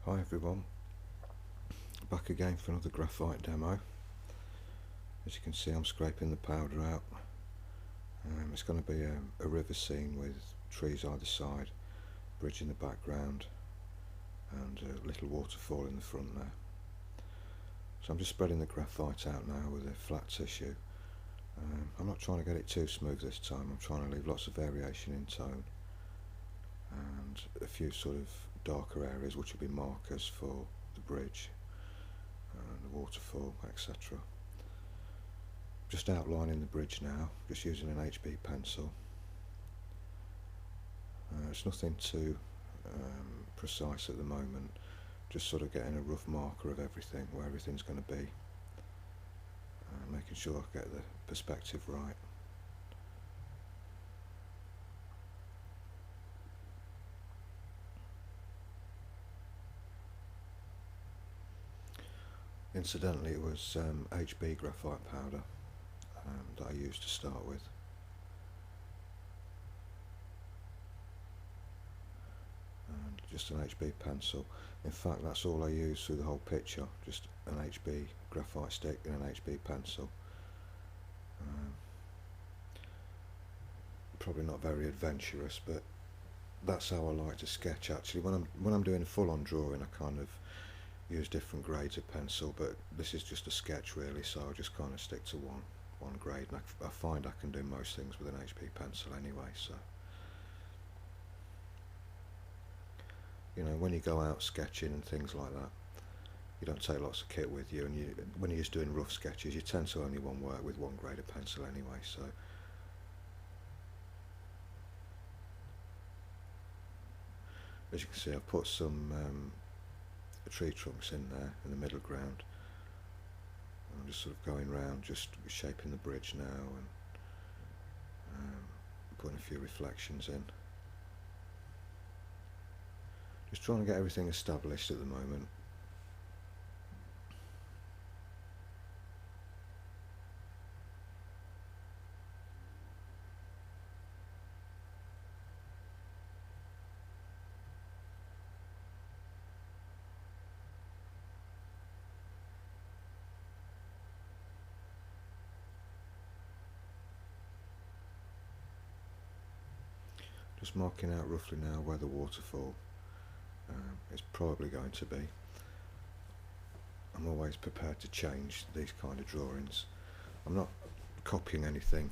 Hi everyone, back again for another graphite demo. As you can see, I'm scraping the powder out. It's going to be a river scene with trees either side, bridge in the background and a little waterfall in the front there. So I'm just spreading the graphite out now with a flat tissue. I'm not trying to get it too smooth this time. I'm trying to leave lots of variation in tone and a few sort of darker areas which will be markers for the bridge and the waterfall, etc. Just outlining the bridge now, just using an HB pencil. It's nothing too precise at the moment, just sort of getting a rough marker of everything, where everything's going to be, making sure I get the perspective right. Incidentally, it was HB graphite powder that I used to start with. And just an HB pencil. In fact, that's all I used through the whole picture, just an HB graphite stick and an HB pencil. Probably not very adventurous, but that's how I like to sketch actually. When I'm doing a full-on drawing, I kind of use different grades of pencil, but this is just a sketch really, so I'll just kind of stick to one grade, and I find I can do most things with an HB pencil anyway. So, you know, when you go out sketching and things like that, you don't take lots of kit with you, and when you're just doing rough sketches, you tend to only work with one grade of pencil anyway. So as you can see, I've put some tree trunks in there in the middle ground. I'm just sort of going round, just shaping the bridge now and putting a few reflections in. Just trying to get everything established at the moment. Just marking out roughly now where the waterfall is probably going to be. I'm always prepared to change these kind of drawings. I'm not copying anything.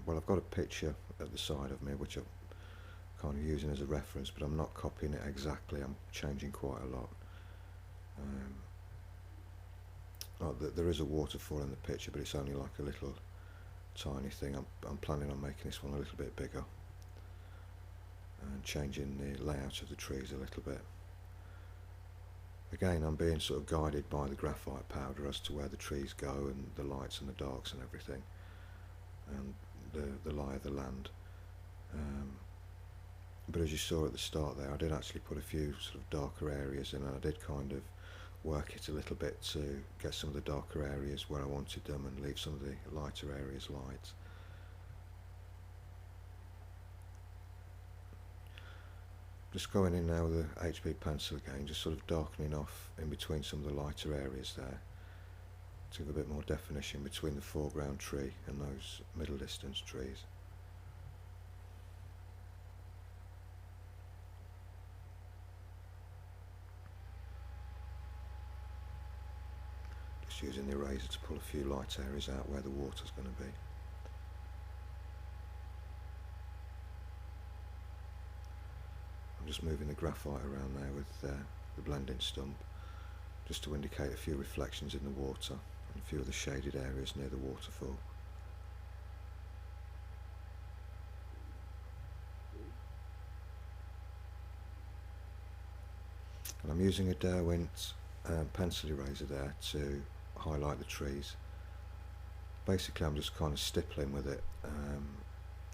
Well, I've got a picture at the side of me which I'm kind of using as a reference, but I'm not copying it exactly. I'm changing quite a lot. There is a waterfall in the picture, but it's only like a little tiny thing. I'm planning on making this one a little bit bigger and changing the layout of the trees a little bit. Again, I'm being sort of guided by the graphite powder as to where the trees go and the lights and the darks and everything, and the lie of the land. But as you saw at the start there, I did actually put a few sort of darker areas in, and I did kind of work it a little bit to get some of the darker areas where I wanted them and leave some of the lighter areas light. Just going in now with the HB pencil again, just sort of darkening off in between some of the lighter areas there to give a bit more definition between the foreground tree and those middle distance trees. Just using the eraser to pull a few light areas out where the water's going to be. I'm just moving the graphite around there with the blending stump, just to indicate a few reflections in the water and a few of the shaded areas near the waterfall. And I'm using a Derwent pencil eraser there to highlight the trees. Basically I'm just kind of stippling with it.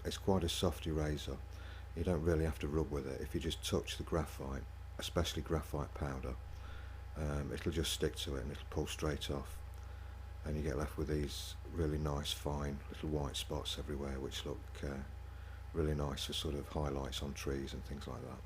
It's quite a soft eraser. You don't really have to rub with it. If you just touch the graphite, especially graphite powder, it'll just stick to it and it'll pull straight off, and you get left with these really nice fine little white spots everywhere, which look really nice for sort of highlights on trees and things like that.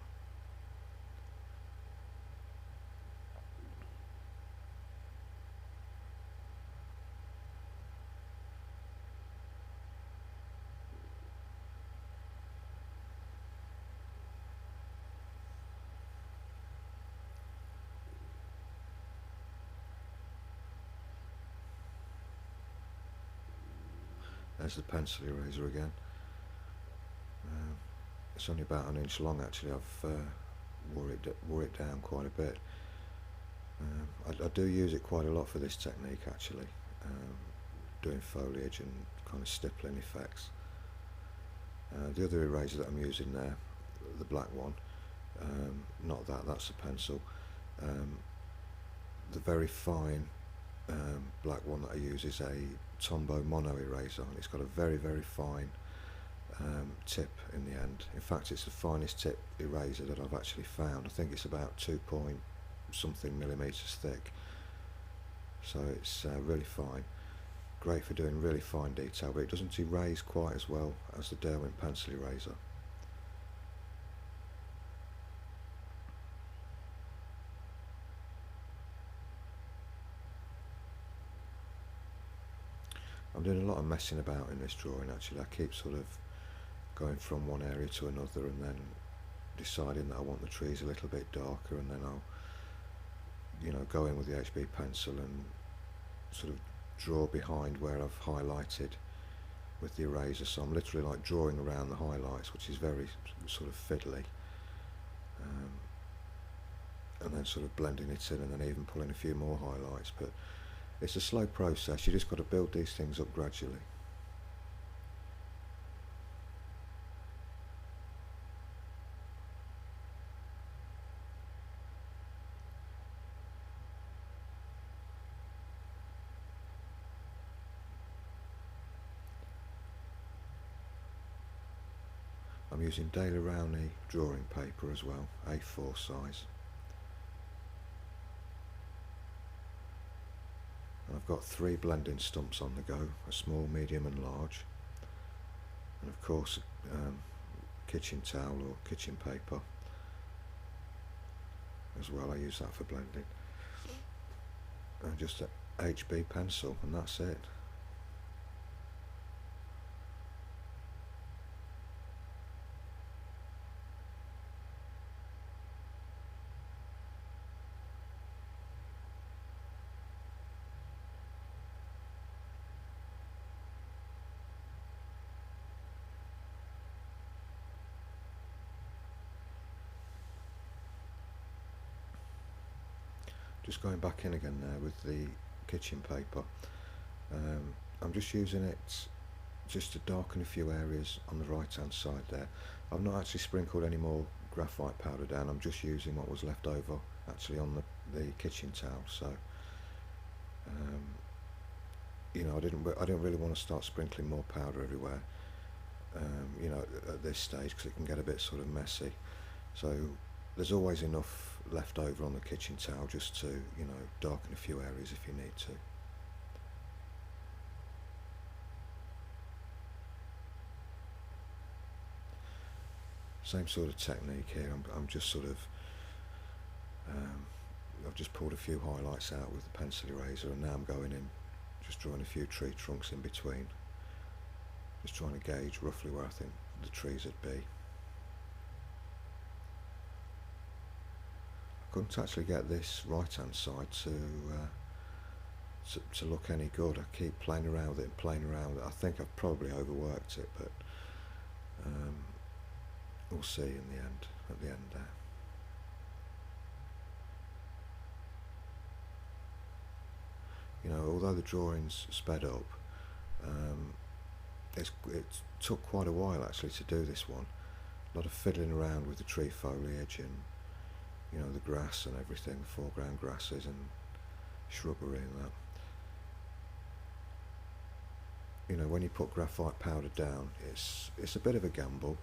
There's the pencil eraser again. It's only about an inch long actually. I've wore it down quite a bit. I do use it quite a lot for this technique actually, doing foliage and kind of stippling effects. The other eraser that I'm using there, the black one, not that, that's a pencil. The very fine black one that I use is a Tombow mono eraser, and it's got a very fine tip in the end. In fact, it's the finest tip eraser that I've actually found. I think it's about 2 point something millimeters thick, so it's really fine. Great for doing really fine detail, but it doesn't erase quite as well as the Derwent pencil eraser. I'm doing a lot of messing about in this drawing actually. I keep sort of going from one area to another and then deciding that I want the trees a little bit darker, and then I'll, you know, go in with the HB pencil and sort of draw behind where I've highlighted with the eraser. So I'm literally like drawing around the highlights, which is very sort of fiddly, and then sort of blending it in, and then even pulling a few more highlights. But it's a slow process. You just got to build these things up gradually. I'm using Daler Rowney drawing paper as well, A4 size. And I've got 3 blending stumps on the go, a small, medium and large. And of course kitchen towel or kitchen paper as well, I use that for blending. And just a HB pencil, and that's it. Just going back in again there with the kitchen paper. I'm just using it just to darken a few areas on the right hand side there. I've not actually sprinkled any more graphite powder down. I'm just using what was left over actually on the kitchen towel. So you know, I didn't really want to start sprinkling more powder everywhere, you know, at this stage, because it can get a bit sort of messy. So there's always enough left over on the kitchen towel just to, you know, darken a few areas if you need to. Same sort of technique here. I'm just sort of I've just pulled a few highlights out with the pencil eraser, and now I'm going in just drawing a few tree trunks in between, just trying to gauge roughly where I think the trees would be. Couldn't actually get this right hand side to look any good. I keep playing around with it and playing around with it. I think I've probably overworked it, but we'll see in the end, at the end there. You know, although the drawing's sped up, it took quite a while actually to do this one. A lot of fiddling around with the tree foliage and, you know, the grass and everything, foreground grasses and shrubbery and that. You know, when you put graphite powder down, it's a bit of a gamble,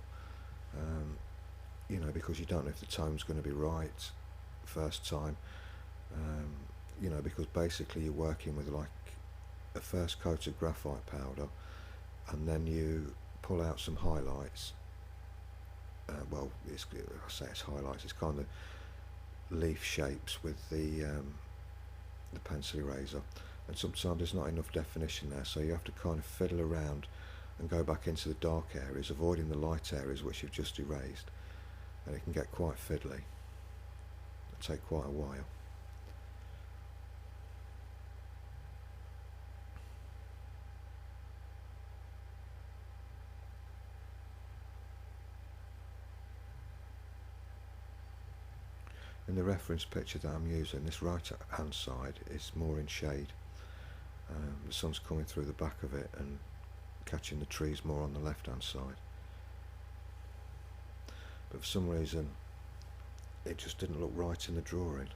you know, because you don't know if the tone's going to be right first time, you know, because basically you're working with like a first coat of graphite powder, and then you pull out some highlights. Well, I say it's highlights, it's kind of leaf shapes with the pencil eraser, and sometimes there's not enough definition there, so you have to kind of fiddle around and go back into the dark areas, avoiding the light areas which you've just erased, and it can get quite fiddly. It'll take quite a while. In the reference picture that I'm using, this right hand side is more in shade. The sun's coming through the back of it and catching the trees more on the left hand side. But for some reason it just didn't look right in the drawing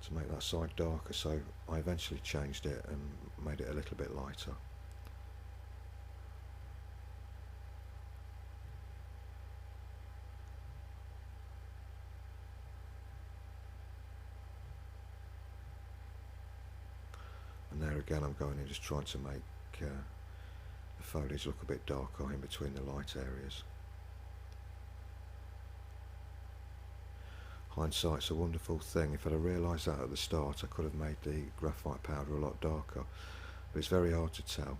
to make that side darker, so I eventually changed it and made it a little bit lighter. And there again I'm going in just trying to make the foliage look a bit darker in between the light areas. Hindsight's a wonderful thing. If I'd have realised that at the start, I could have made the graphite powder a lot darker. But it's very hard to tell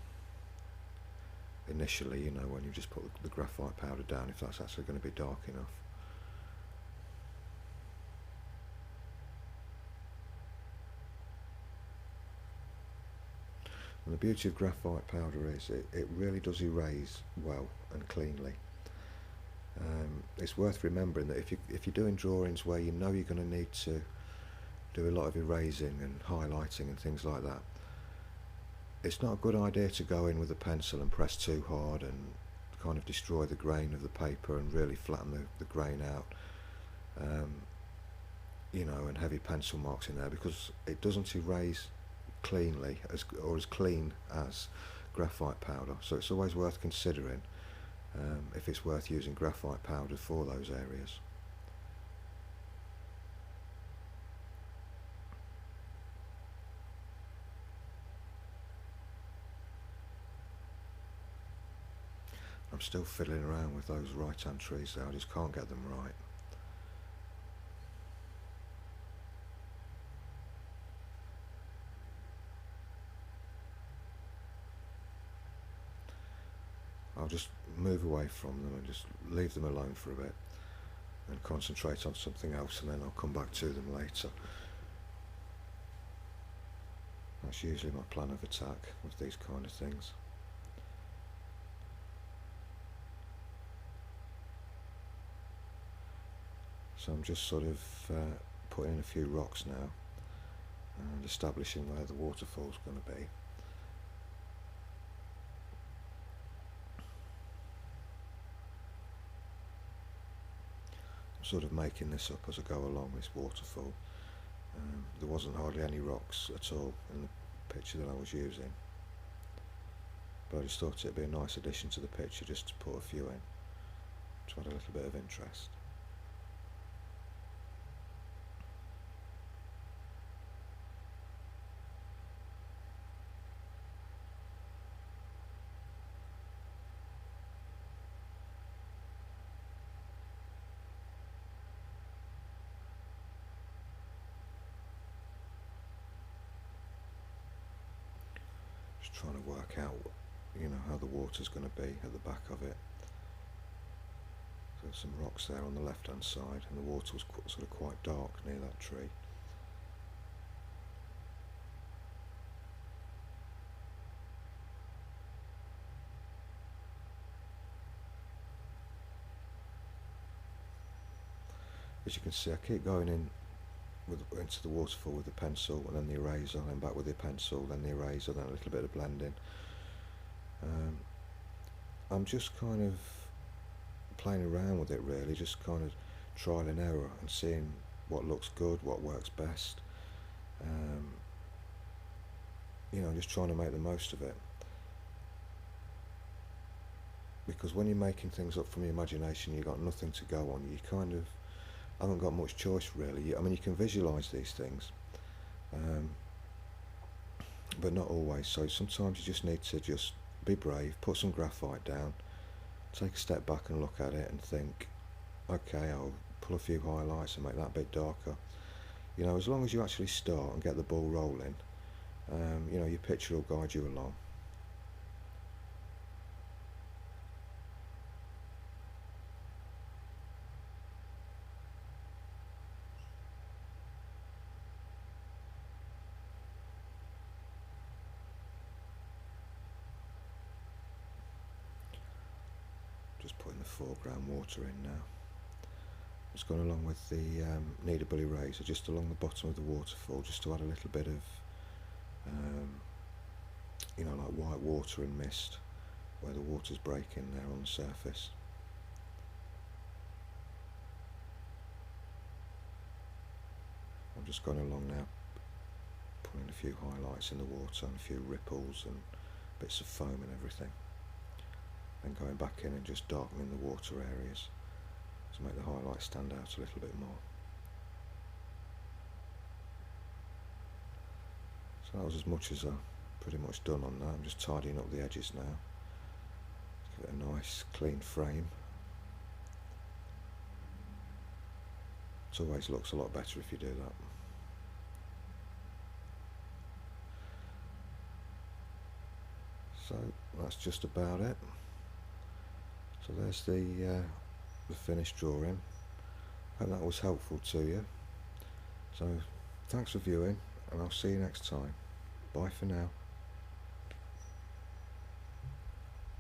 initially, you know, when you just put the graphite powder down, if that's actually going to be dark enough. And the beauty of graphite powder is it really does erase well and cleanly. It's worth remembering that if you're doing drawings where you know you're going to need to do a lot of erasing and highlighting and things like that, it's not a good idea to go in with a pencil and press too hard and kind of destroy the grain of the paper and really flatten the grain out, you know, and heavy pencil marks in there, because it doesn't erase cleanly as clean as graphite powder. So it's always worth considering if it's worth using graphite powder for those areas. I'm still fiddling around with those right hand trees there, I just can't get them right. I'll just move away from them and just leave them alone for a bit and concentrate on something else, and then I'll come back to them later. That's usually my plan of attack with these kind of things. So I'm just sort of putting in a few rocks now and establishing where the waterfall's going to be. Sort of making this up as I go along, this waterfall. There wasn't hardly any rocks at all in the picture that I was using, but I just thought it'd be a nice addition to the picture just to put a few in to add a little bit of interest. Trying to work out, you know, how the water's going to be at the back of it. So there's some rocks there on the left hand side, and the water was sort of quite dark near that tree. As you can see, I keep going in into the waterfall with the pencil, and then the eraser, then back with the pencil, then the eraser, then a little bit of blending. I'm just kind of playing around with it really, just kind of trial and error and seeing what looks good, what works best. You know, just trying to make the most of it. Because when you're making things up from your imagination, you've got nothing to go on. You kind of haven't got much choice really. I mean, you can visualise these things, but not always. So sometimes you just need to just be brave, put some graphite down, take a step back and look at it and think, okay, I'll pull a few highlights and make that a bit darker. You know, as long as you actually start and get the ball rolling, you know, your picture will guide you along. Just putting the foreground water in now. it's gone along with the kneadable eraser just along the bottom of the waterfall, just to add a little bit of you know, like white water and mist where the water's breaking there on the surface. I'm just going along now, putting a few highlights in the water and a few ripples and bits of foam and everything, then going back in and just darkening the water areas to make the highlights stand out a little bit more. So that was as much as I've pretty much done on that. I'm just tidying up the edges now, give it a nice clean frame. It always looks a lot better if you do that. So that's just about it. So there's the finished drawing. Hope that was helpful to you. So thanks for viewing, and I'll see you next time. Bye for now.